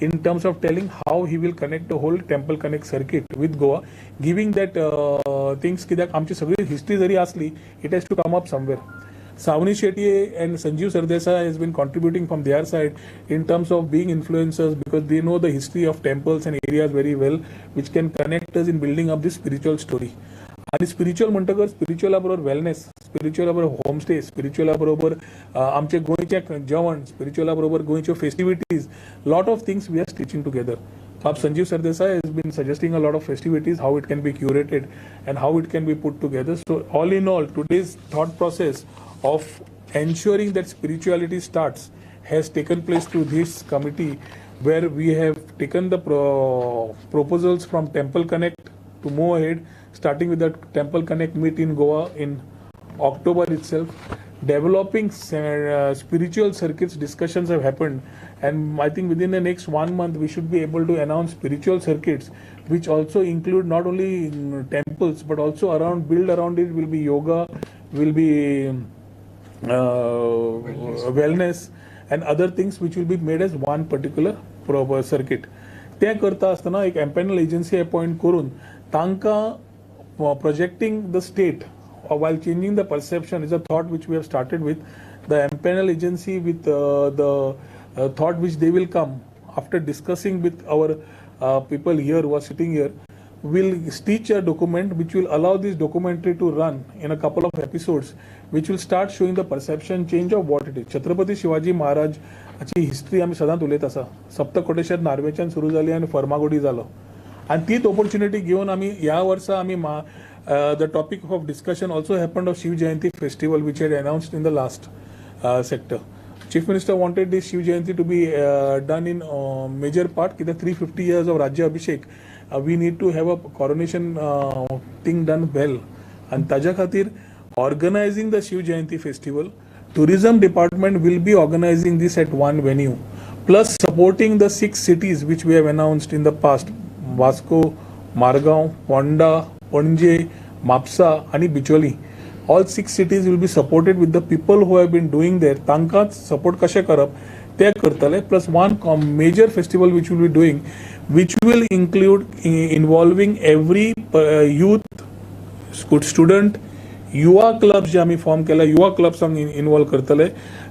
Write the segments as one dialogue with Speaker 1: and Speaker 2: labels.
Speaker 1: in terms of telling how he will connect the whole temple connect circuit with Goa, giving that things की आमची सगळी history जरी असली, it has to come up somewhere. Savani Shetty and Sanjeev Sardesai has been contributing from their side in terms of being influencers because they know the history of temples and areas very well, which can connect us in building up this spiritual story. आणि spiritual म्हणटकर स्पिरिच्युअला बरोबर wellness, स्पिरिच्युअला बरोबर homestay, स्पिरिच्युअला बरोबर आमचे गोंयचे जेवण, spiritually बरोबर गोंयच्यो festivities, lot of things we are stitching together. Sanjeev Sardesai has been suggesting a lot of festivities, how it can be curated and how it can be put together. So all in all, today's thought process of ensuring that spirituality starts has taken place through this committee, where we have taken the proposals from Temple Connect to move ahead, starting with the Temple Connect meet in Goa in October itself. Developing spiritual circuits discussions have happened, and I think within the next 1 month we should be able to announce spiritual circuits which also include not only temples but also build around it will be yoga, will be wellness and other things which will be made as one particular proper circuit. ते करता असताना एक empanel agency appoint करून तांकां projecting the state while changing the perception is a thought which we have started with the empanel agency with the thought which they will come after discussing with our people here who are sitting here, will stitch a document which will allow this documentary to run in a couple of episodes which will start showing the perception change of what it is. Chhatrapati Shivaji Maharaj ची history आम्ही सदांच उलयत आसा. सप्तकोटेश्वर नार्वेच्यान सुरू जाली आनी फर्मागुडी जालो आणि तीच ऑपॉर्च्युनिटी घेऊन आम्ही या वर्सा आम्ही the topic of discussion also happened of Shiv Jayanti festival which had announced in the last sector. Chief Minister wanted this Shiv Jayanti to be done in major part. The 350 years of Rajya Abhishek, we need to have a coronation thing done well. And Taja Khatir, organizing the Shiv Jayanti festival, tourism department will be organizing this at one venue, plus supporting the 6 cities which we have announced in the past: Vasco, Margao, Ponda, Panje, Mapsa and Bicholi. All 6 cities will be supported with the people who have been doing there. Tanka support kashe karap te kartale, plus one major festival which will be doing, which will include involving every youth, student, युवा clubs जे आम्ही form केला, युवा clubs involve करतले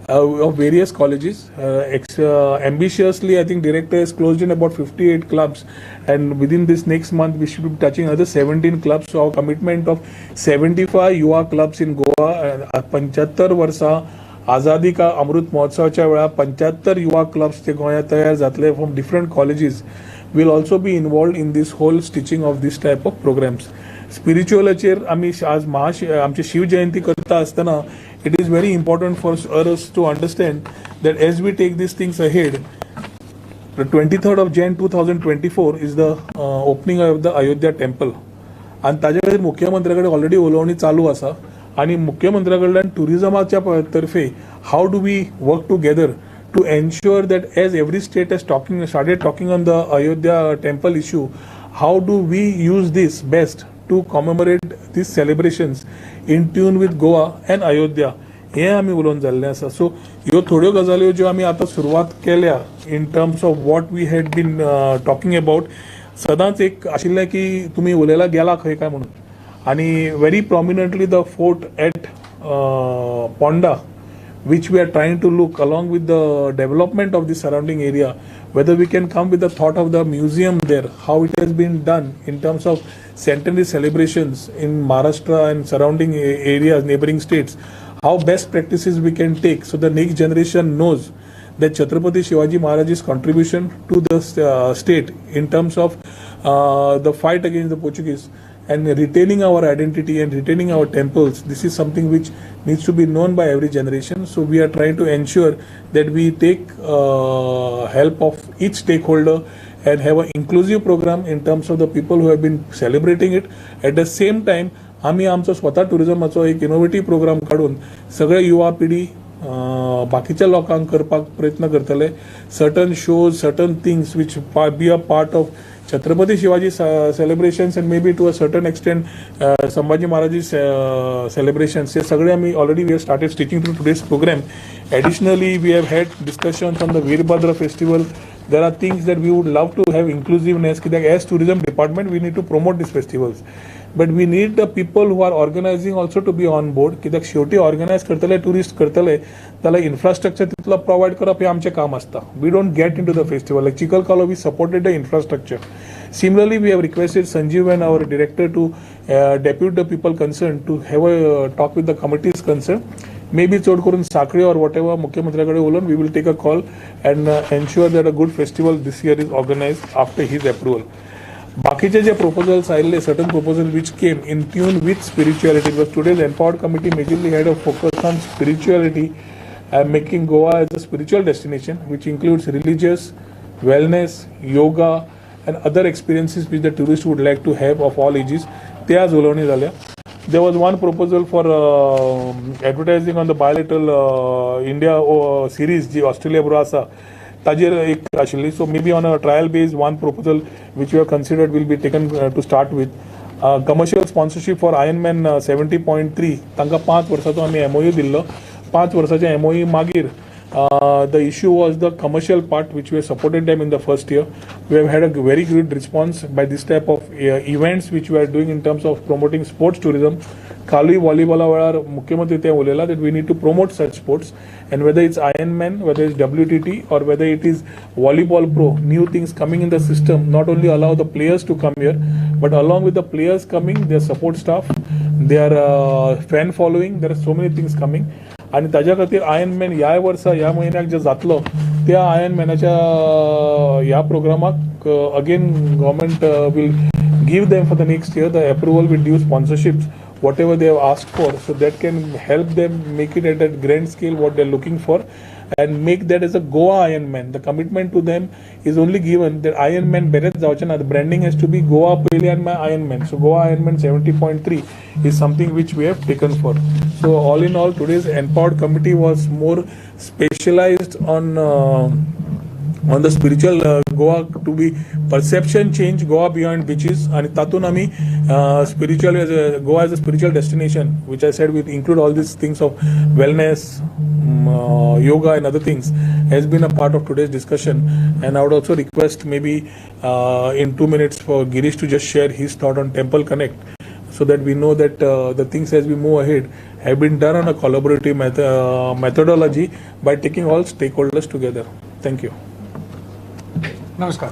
Speaker 1: of various colleges. Ambitiously, I think director has closed in about 58 clubs, and within this next month we should be touching another 17 clubs. So our commitment of 75 युवा clubs in Goa, 75 वर्षा आझादी का अमृत महोत्सवाच्या वेळा 75 युवा clubs जे गोंयांत तयार जातले from different colleges will also be involved in this whole stitching of this type of programs. स्पिरिच्युअलाचेर आम्ही आज आमची शिव जयंती करता असताना it is very important for us to understand that as we take these things ahead, the 23rd of Jan 2024 is the opening of the Ayodhya temple, आणि ताजे खातीर मुख्यमंत्र्याकडे already उलोवणी चालू आसा, आणि मुख्यमंत्र्याकडल्यान टुरिझमाच्या तर्फे how do we work together to ensure that as every state has started talking on the Ayodhya temple issue, how do we use this best to commemorate these celebrations in tune with Goa and Ayodhya. हे आम्ही उलोवन जाल्ले आसा. सो ह्यो थोड्यो गजाल्यो ज्यो आमी आतां सुरवात केल्या in terms of what we had been talking about. सदांच एक आशिल्लें की तुमी उलयला गेला खंय काय म्हणून, आनी very prominently the fort eight Ponda, which we are trying to look along with the development of the surrounding area, whether we can come with the thought of the museum there, how it has been done in terms of centenary celebrations in Maharashtra and surrounding areas, neighboring states, how best practices we can take so the next generation knows that Chhatrapati Shivaji Maharaj's contribution to the state in terms of the fight against the Portuguese and retaining our identity and retaining our temples. This is something which needs to be known by every generation. So we are trying to ensure that we take help of each stakeholder and have an inclusive program in terms of the people who have been celebrating it. At the same time, आम्ही आमचो स्वतः टुरिझमाचो एक innovative programme काढून सगळे युवा पिढी बाकीच्या लोकांक करपाक प्रयत्न करतले. Certain shows, certain things which be a part of Chhatrapati Shivaji celebrations and maybe to a certain extent Sambhaji Maharaj's celebrations. हे सगळे आम्ही already we have started stitching through today's program. Additionally, we have had discussions on the Veerbhadra festival there are things that we would love to have inclusiveness. As tourism department, we need to promote these festivals. But we need the people who are organizing also to be on board. कित्याक शेवटी organise करतले tourist करतले त्याला infrastructure तितलो provide करप हे आमचें काम आसता. We don't get into the festival. Like चिकल कालो we supported the infrastructure. Similarly, we have requested Sanjeev and our director to depute the people concerned to have a talk with the committees concerned. Maybe चड करून साखळे or whatever मुख्यमंत्र्याकडे उलोवन we will take a call and ensure that a good festival this year is organized after his approval. बाकीचे जे proposals आयिल्ले, certain proposals which came in tune with spirituality, because today's empowered committee majorly had a focus on spirituality and making Goa as a spiritual destination, which includes religious, wellness, yoga, and other experiences which the tourists would like to have of all ages. They are उलोवणी जाल्या. There was one proposal for advertising on the bilateral India series जी Australia बरोबर आसा ताजेर एक आशिल्ली. So maybe on a trial base one proposal which we have considered will be taken to start with. Commercial sponsorship for Ironman 70.3 तांकां 5 वर्साचो आमी MOU दिल्लो. 5 वर्साच्या MOU मागीर the issue was the commercial part which we have supported them in the first year. We have had a very good response by this type of events which we are doing in terms of promoting sports tourism. Kali volleyball वेळार मुख्यमंत्री ते उलयला that we need to promote such sports, and whether it's Ironman, whether it's WTT, or whether it is volleyball pro, new things coming in the system not only allow the players to come here, but along with the players coming, their support staff, their fan following, there are so many things coming. आणि ताज्या खातीर Ironman ह्या वर्सा ह्या म्हयन्याक जे जातलो त्या आयर्नमॅनाच्या ह्या प्रोग्रामाक again government will give them for the next year the approval with due sponsorships whatever they have asked for, so that can help them make it at a grand scale what they're looking for and make that as a Goa Ironman. The commitment to them is only given that Ironman beres जावचेना. The branding has to be Goa पयले Ironman. So Goa Ironman 70.3 is something which we have taken for. So all in all, today's empowered committee was more specialized on the spiritual Goa to be perception change Goa beyond beaches, and tatun ami spiritual as a Goa as a spiritual destination, which I said will include all these things of wellness, yoga and other things, has been a part of today's discussion. And I would also request maybe in 2 minutes for Girish to just share his thought on Temple Connect, so that we know that the things as we move ahead have been done on a collaborative methodology by taking all stakeholders together. Thank you.
Speaker 2: Namaskar.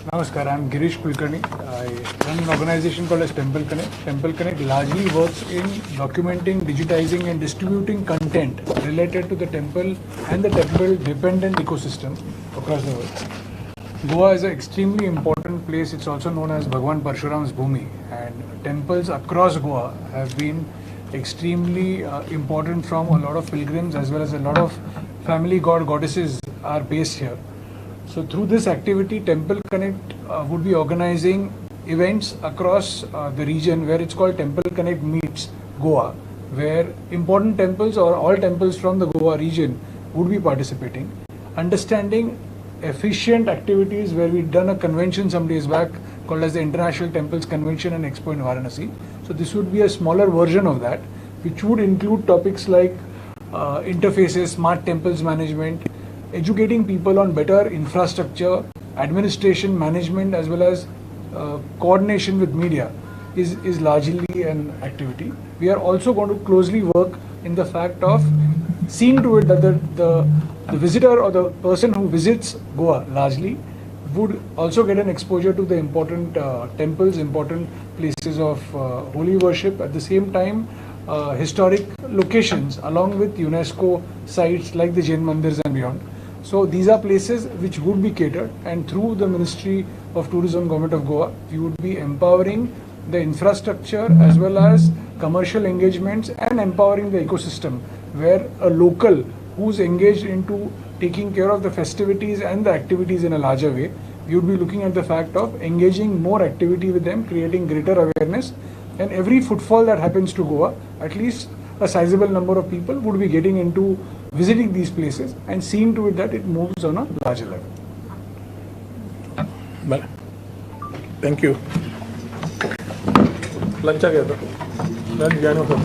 Speaker 2: Namaskar, I am Girish Kulkarni. I run an organization called as Temple Connect. Temple Connect largely works in documenting, digitizing and distributing content related to the temple and the temple dependent ecosystem across the world. Goa is an extremely important place. It's also known as Bhagwan Parshuram's Bhumi, and temples across Goa have been extremely important from a lot of pilgrims, as well as a lot of family goddesses are based here. So through this activity, Temple Connect would be organizing events across the region where it's called Temple Connect Meets Goa, where important temples or all temples from the Goa region would be participating, understanding efficient activities where we've done a convention some days back called as the International Temples Convention and Expo in Varanasi. So this would be a smaller version of that, which would include topics like interfaces, smart temples management, educating people on better infrastructure, administration management, as well as coordination with media is largely an activity. We are also going to closely work in the fact of seeing to it that the visitor or the person who visits Goa largely would also get an exposure to the important temples, important places of holy worship, at the same time historic locations along with UNESCO sites like the Jain Mandirs and beyond. So these are places which would be catered, and through the Ministry of Tourism, Government of Goa, we would be empowering the infrastructure as well as commercial engagements and empowering the ecosystem, where a local who's engaged into taking care of the festivities and the activities in a larger way, we would be looking at the fact of engaging more activity with them, creating greater awareness, and every footfall that happens to Goa, at least a sizable number of people would be getting into visiting these places and seeing to it that it moves on a larger level.
Speaker 1: Well, thank you. Lunch आ गया था. Lunch जाना था.